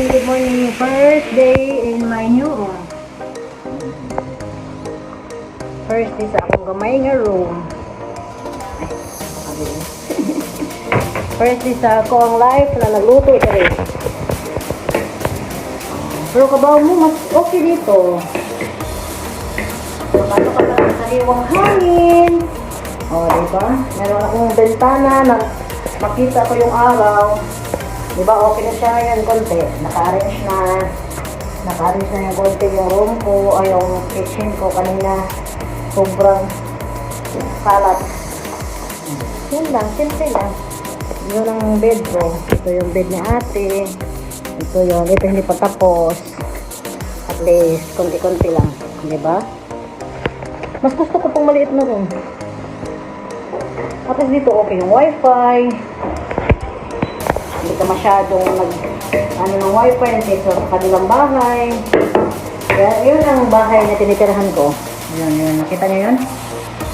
good morning. First day in my new room. First day sa akong gamay nga room. First day sa ako ang life na nagluto dali. Pero kabaw mo, mas okay dito. Paano ka lang sariwang hangin. O, diba? Meron akong bentana na makita ko yung araw. Diba, okay na siya ngayon konti. Naka-arrange na yung konti yung room ko, ay yung kitchen ko kanina. Sobrang kalat. Yun lang, simple lang. Yun ang bedroom. Ito yung bed ni ate. Ito hindi pa tapos. At least, konti-konti lang. Diba? Mas gusto ko pong maliit na room. Tapos dito okay yung wifi. Hindi ka masyadong ng wifi dito sa kanilang bahay. Kaya yun ang bahay na tinitirahan ko. Yun. Nakita niyo yun?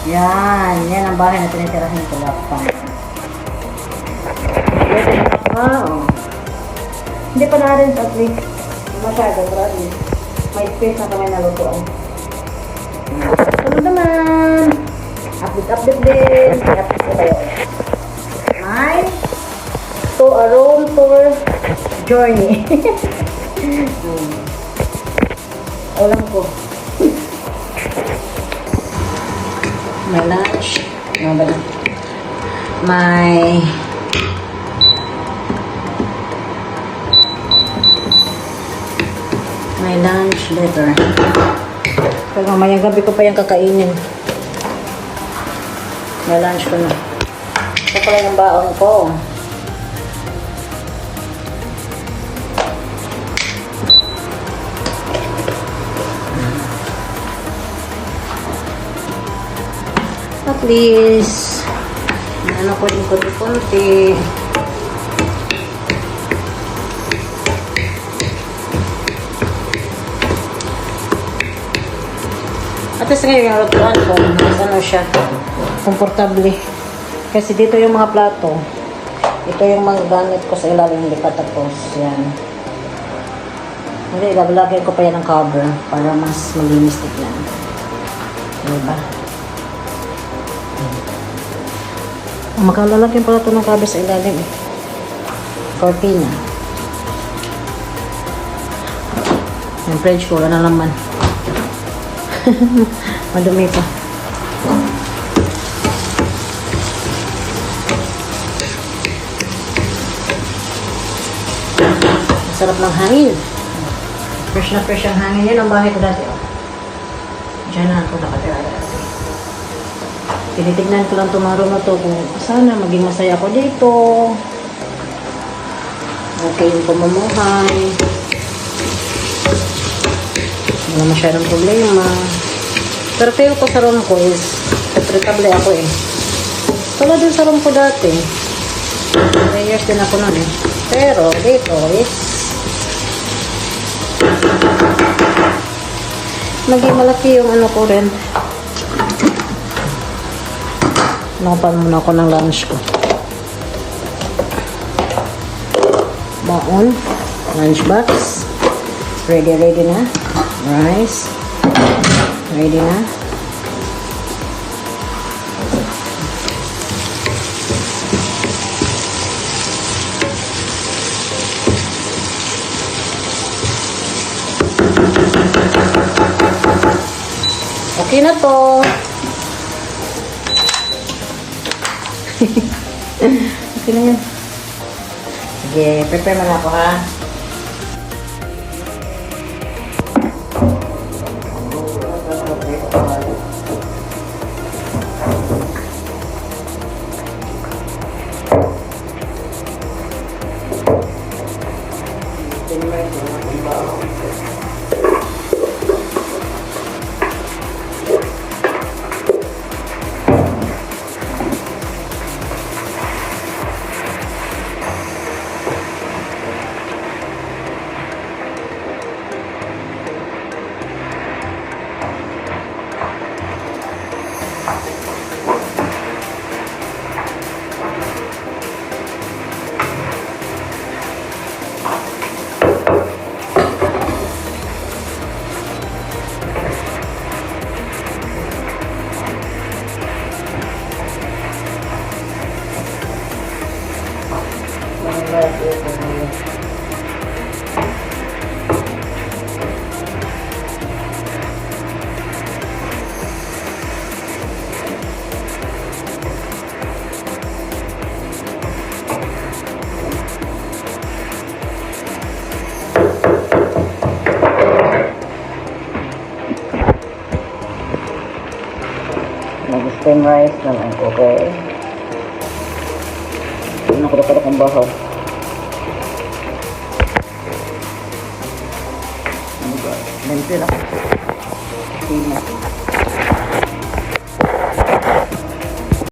Yan ang bahay na tinitirahan ko. Hindi pa na-arrange at least. Masyado, pero at least may space na kami nalutuan. Sunod naman. Update din. Update ko tayo. To a room tour journey. Alam ko. May lunch. May lunch later. Pero mamayang gabi ko pa yung kakainin. May lunch ko na. Ito pala yung baon ko. At least, ano ko din konti-konti. At least ngayon yung lutuan ko, ano siya, komportable. Kasi dito yung mga plato. Ito yung mga gamit ko sa ilalim, hindi pa tapos. Yan. Hindi, lalagyan ko pa yan ng cover para mas malinis tignan. Diba? Makalalagyan pala ito ng cover sa ilalim eh. Cortina. Yung fridge ko, wala na laman. Madumi pa. Sarap ng hangin. Fresh na fresh ang hangin. Yan ang bahay ko dati. Diyan na ako nakatira dati. Tinitignan ko lang tumaro na to kung sana maging masaya ako dito. Okay yung pamumuhay. Wala masyadong problema. Pero feel ko sa room ko is comfortable ako eh. Wala dun sa room ko dati. 3 years din ako nun eh. Pero dito is naging malaki yung ano ko rin. Nakapan muna ako ng lunch ko. Baon. Lunch box. Ready na. Rice. Ready na. Okay na to. Okay na yan. Sige, prepare mo na ako ha. Mag-steam rice naman. Okay. Ano ko dapat akong bahaw. Ano ba? Lente lang. Steam.